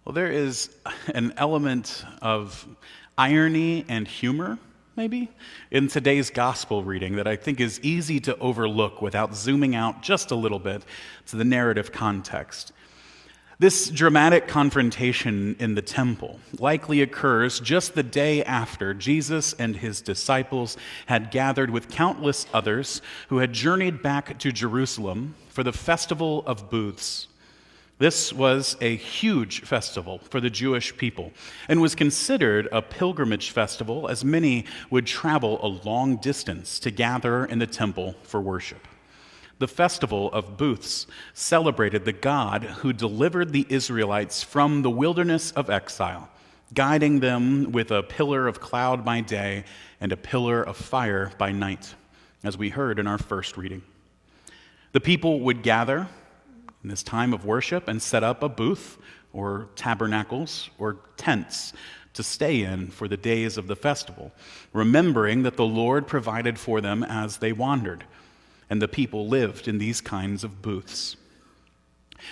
Well, there is an element of irony and humor, maybe, in today's gospel reading that I think is easy to overlook without zooming out just a little bit to the narrative context. This dramatic confrontation in the temple likely occurs just the day after Jesus and his disciples had gathered with countless others who had journeyed back to Jerusalem for the Festival of Booths. This was a huge festival for the Jewish people and was considered a pilgrimage festival, as many would travel a long distance to gather in the temple for worship. The Festival of Booths celebrated the God who delivered the Israelites from the wilderness of exile, guiding them with a pillar of cloud by day and a pillar of fire by night, as we heard in our first reading. The people would gather in this time of worship and set up a booth or tabernacles or tents to stay in for the days of the festival, remembering that the Lord provided for them as they wandered, and the people lived in these kinds of booths.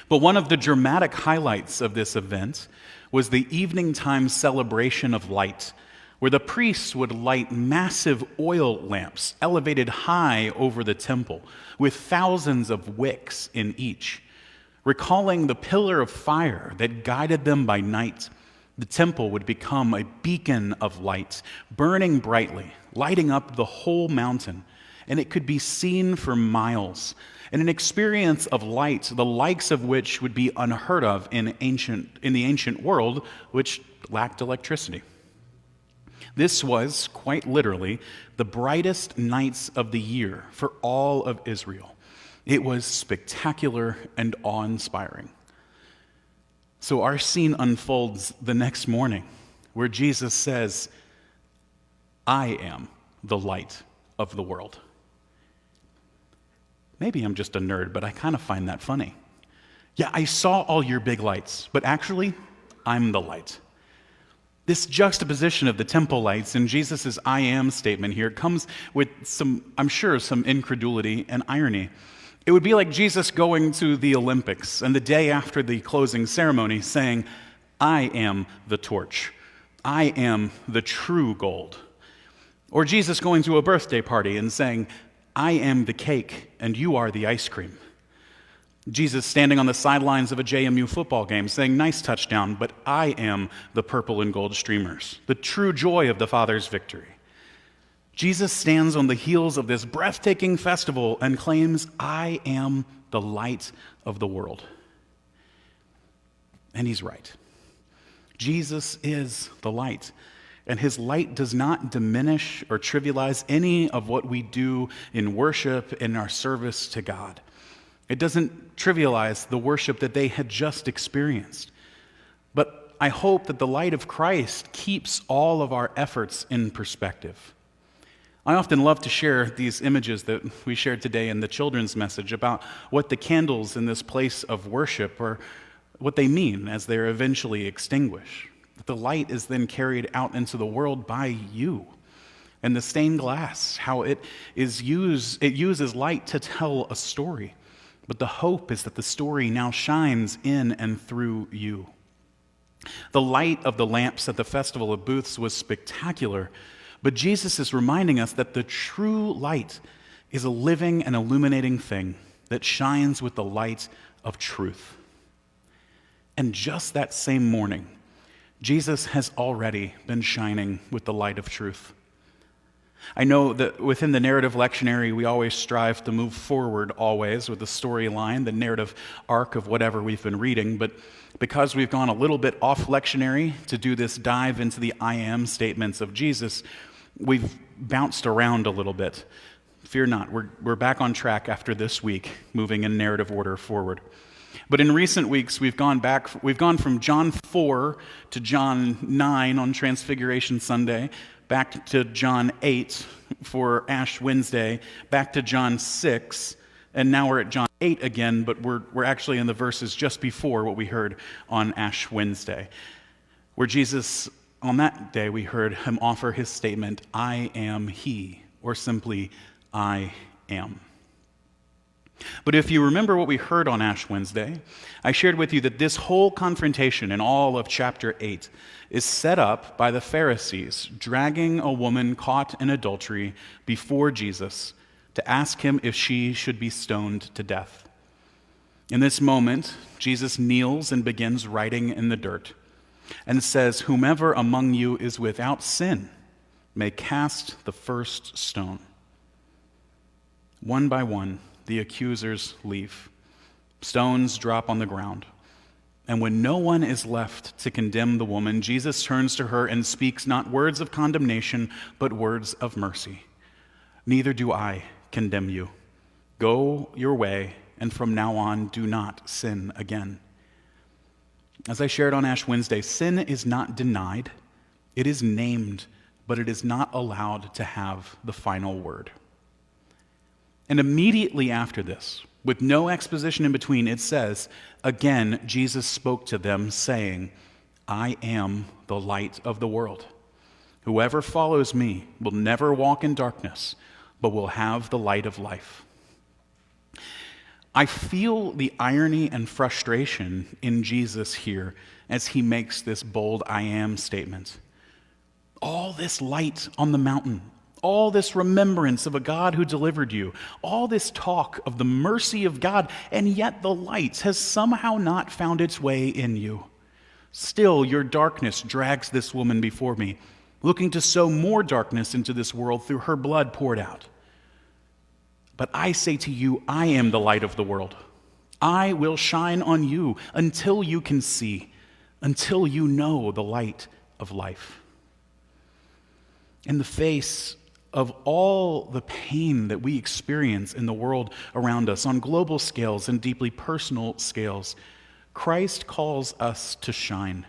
But one of the dramatic highlights of this event was the evening time celebration of light, where the priests would light massive oil lamps elevated high over the temple, with thousands of wicks in each. Recalling the pillar of fire that guided them by night, the temple would become a beacon of light, burning brightly, lighting up the whole mountain, and it could be seen for miles, in an experience of light, the likes of which would be unheard of in the ancient world, which lacked electricity. This was, quite literally, the brightest nights of the year for all of Israel. It was spectacular and awe-inspiring. So our scene unfolds the next morning, where Jesus says, "I am the light of the world." Maybe I'm just a nerd, but I kind of find that funny. Yeah, I saw all your big lights, but actually, I'm the light. This juxtaposition of the temple lights and Jesus' "I am" statement here comes with some incredulity and irony. It would be like Jesus going to the Olympics and the day after the closing ceremony saying, "I am the torch. I am the true gold." Or Jesus going to a birthday party and saying, "I am the cake and you are the ice cream." Jesus standing on the sidelines of a JMU football game saying, "Nice touchdown, but I am the purple and gold streamers, the true joy of the Father's victory." Jesus stands on the heels of this breathtaking festival and claims, "I am the light of the world." And he's right. Jesus is the light, and his light does not diminish or trivialize any of what we do in worship in our service to God. It doesn't trivialize the worship that they had just experienced. But I hope that the light of Christ keeps all of our efforts in perspective. I often love to share these images that we shared today in the children's message about what the candles in this place of worship are, what they mean as they're eventually extinguished. The light is then carried out into the world by you. And the stained glass, how it uses light to tell a story. But the hope is that the story now shines in and through you. The light of the lamps at the Festival of Booths was spectacular, but Jesus is reminding us that the true light is a living and illuminating thing that shines with the light of truth. And just that same morning, Jesus has already been shining with the light of truth. I know that within the narrative lectionary, we always strive to move forward always with the storyline, the narrative arc of whatever we've been reading, but because we've gone a little bit off lectionary to do this dive into the "I am" statements of Jesus, we've bounced around a little bit. Fear not, we're back on track after this week, moving in narrative order forward. But in recent weeks, we've gone from John 4 to John 9 on Transfiguration Sunday, back to John 8 for Ash Wednesday, back to John 6, and now we're at John 8 again, but we're actually in the verses just before what we heard on Ash Wednesday, where Jesus, on that day, we heard him offer his statement, "I am he," or simply, "I am." But if you remember what we heard on Ash Wednesday, I shared with you that this whole confrontation in all of chapter 8 is set up by the Pharisees dragging a woman caught in adultery before Jesus to ask him if she should be stoned to death. In this moment, Jesus kneels and begins writing in the dirt and says, "Whomever among you is without sin may cast the first stone." One by one, the accusers leave. Stones drop on the ground. And when no one is left to condemn the woman, Jesus turns to her and speaks not words of condemnation, but words of mercy. "Neither do I condemn you. Go your way, and from now on, do not sin again." As I shared on Ash Wednesday, sin is not denied. It is named, but it is not allowed to have the final word. And immediately after this, with no exposition in between, it says, "Again, Jesus spoke to them, saying, 'I am the light of the world. Whoever follows me will never walk in darkness, but will have the light of life.'" I feel the irony and frustration in Jesus here as he makes this bold "I am" statement. All this light on the mountain, all this remembrance of a God who delivered you, all this talk of the mercy of God, and yet the light has somehow not found its way in you. Still, your darkness drags this woman before me, looking to sow more darkness into this world through her blood poured out. But I say to you, I am the light of the world. I will shine on you until you can see, until you know the light of life. In the face of all the pain that we experience in the world around us on global scales and deeply personal scales, Christ calls us to shine,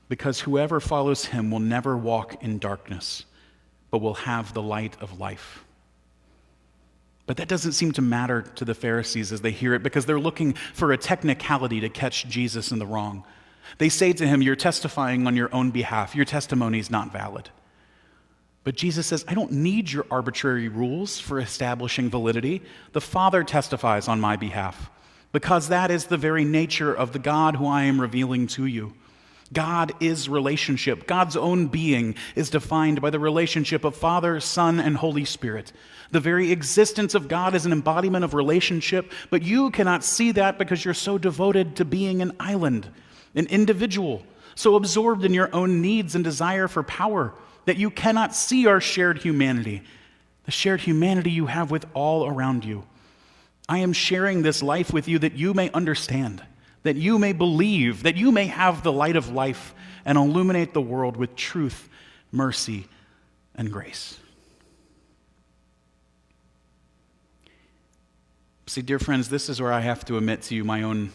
because whoever follows him will never walk in darkness, but will have the light of life. But that doesn't seem to matter to the Pharisees as they hear it, because they're looking for a technicality to catch Jesus in the wrong. They say to him, "You're testifying on your own behalf. Your testimony is not valid." But Jesus says, "I don't need your arbitrary rules for establishing validity. The Father testifies on my behalf, because that is the very nature of the God who I am revealing to you. God is relationship. God's own being is defined by the relationship of Father, Son, and Holy Spirit. The very existence of God is an embodiment of relationship, but you cannot see that because you're so devoted to being an island, an individual, so absorbed in your own needs and desire for power that you cannot see our shared humanity, the shared humanity you have with all around you. I am sharing this life with you that you may understand, that you may believe, that you may have the light of life and illuminate the world with truth, mercy, and grace." See, dear friends, this is where I have to admit to you my own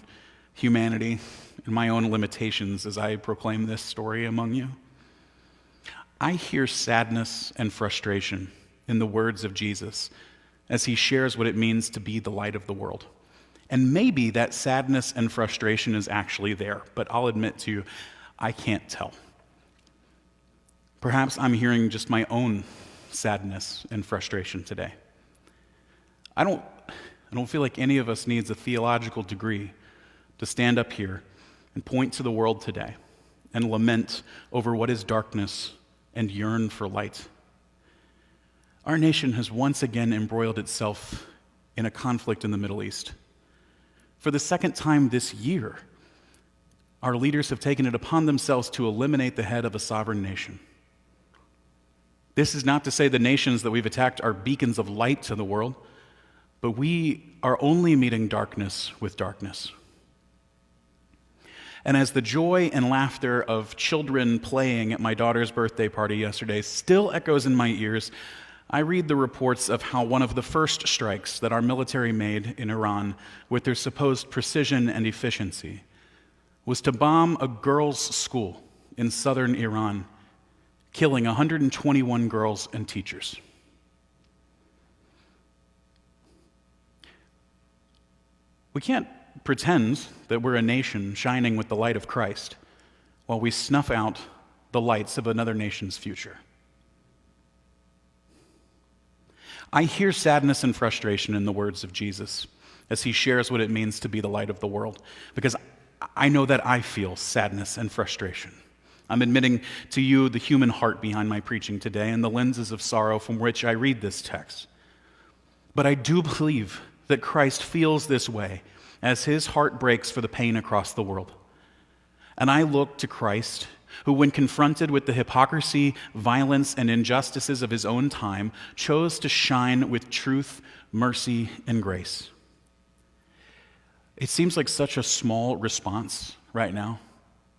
humanity and my own limitations as I proclaim this story among you. I hear sadness and frustration in the words of Jesus as he shares what it means to be the light of the world. And maybe that sadness and frustration is actually there, but I'll admit to you, I can't tell. Perhaps I'm hearing just my own sadness and frustration today. I don't feel like any of us needs a theological degree to stand up here and point to the world today and lament over what is darkness and yearn for light. Our nation has once again embroiled itself in a conflict in the Middle East. For the second time this year, our leaders have taken it upon themselves to eliminate the head of a sovereign nation. This is not to say the nations that we've attacked are beacons of light to the world, but we are only meeting darkness with darkness. And as the joy and laughter of children playing at my daughter's birthday party yesterday still echoes in my ears, I read the reports of how one of the first strikes that our military made in Iran, with their supposed precision and efficiency, was to bomb a girls' school in southern Iran, killing 121 girls and teachers. We can't pretend that we're a nation shining with the light of Christ while we snuff out the lights of another nation's future. I hear sadness and frustration in the words of Jesus as he shares what it means to be the light of the world, because I know that I feel sadness and frustration. I'm admitting to you the human heart behind my preaching today and the lenses of sorrow from which I read this text. But I do believe that Christ feels this way as his heart breaks for the pain across the world. And I look to Christ, who, when confronted with the hypocrisy, violence, and injustices of his own time, chose to shine with truth, mercy, and grace. It seems like such a small response right now,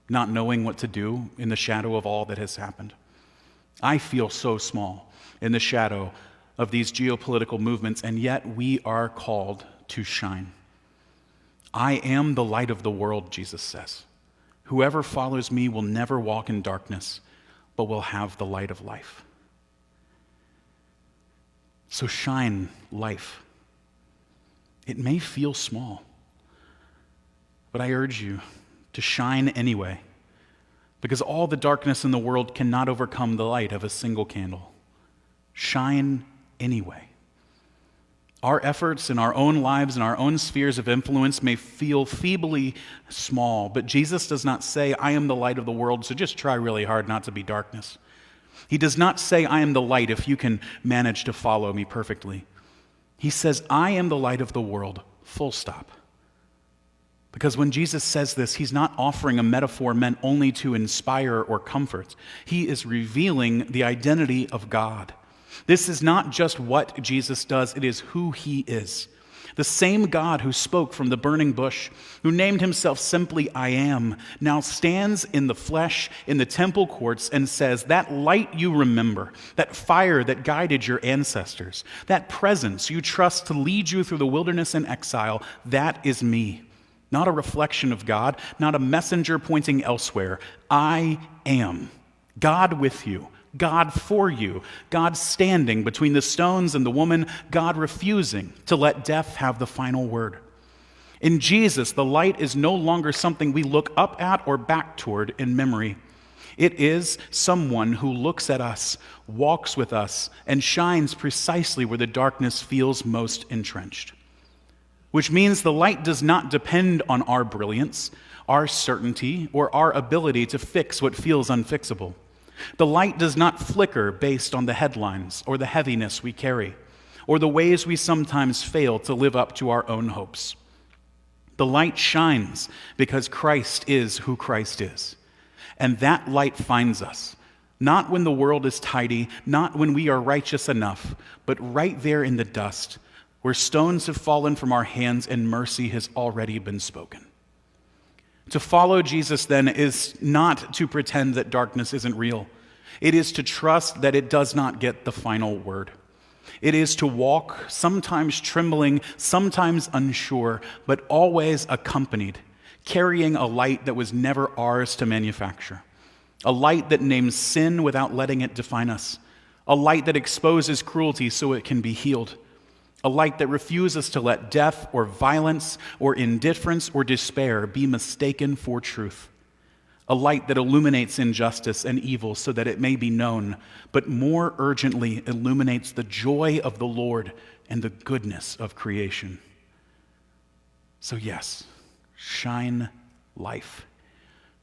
not knowing what to do in the shadow of all that has happened. I feel so small in the shadow of these geopolitical movements, and yet we are called to shine. I am the light of the world, Jesus says. Whoever follows me will never walk in darkness, but will have the light of life. So shine life. It may feel small, but I urge you to shine anyway, because all the darkness in the world cannot overcome the light of a single candle. Shine anyway. Our efforts in our own lives and our own spheres of influence may feel feebly small, but Jesus does not say, I am the light of the world, so just try really hard not to be darkness. He does not say, I am the light if you can manage to follow me perfectly. He says, I am the light of the world, full stop. Because when Jesus says this, he's not offering a metaphor meant only to inspire or comfort. He is revealing the identity of God. This is not just what Jesus does, it is who he is. The same God who spoke from the burning bush, who named himself simply I am, now stands in the flesh in the temple courts and says, that light you remember, that fire that guided your ancestors, that presence you trust to lead you through the wilderness and exile, that is me. Not a reflection of God, not a messenger pointing elsewhere. I am God with you, God for you, God standing between the stones and the woman, God refusing to let death have the final word. In Jesus, the light is no longer something we look up at or back toward in memory. It is someone who looks at us, walks with us, and shines precisely where the darkness feels most entrenched. Which means the light does not depend on our brilliance, our certainty, or our ability to fix what feels unfixable. The light does not flicker based on the headlines or the heaviness we carry, or the ways we sometimes fail to live up to our own hopes. The light shines because Christ is who Christ is. And that light finds us, not when the world is tidy, not when we are righteous enough, but right there in the dust, where stones have fallen from our hands and mercy has already been spoken. To follow Jesus, then, is not to pretend that darkness isn't real. It is to trust that it does not get the final word. It is to walk, sometimes trembling, sometimes unsure, but always accompanied, carrying a light that was never ours to manufacture. A light that names sin without letting it define us. A light that exposes cruelty so it can be healed. A light that refuses to let death or violence or indifference or despair be mistaken for truth. A light that illuminates injustice and evil so that it may be known, but more urgently illuminates the joy of the Lord and the goodness of creation. So yes, shine life.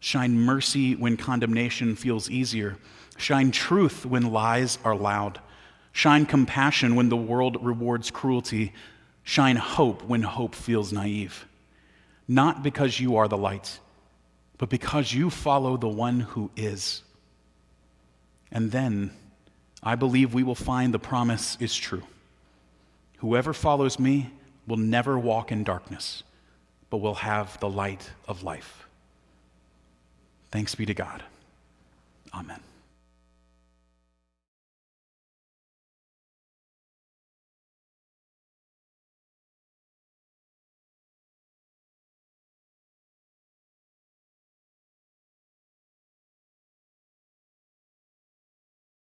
Shine mercy when condemnation feels easier. Shine truth when lies are loud. Shine compassion when the world rewards cruelty. Shine hope when hope feels naive. Not because you are the light, but because you follow the one who is. And then, I believe we will find the promise is true. Whoever follows me will never walk in darkness, but will have the light of life. Thanks be to God. Amen.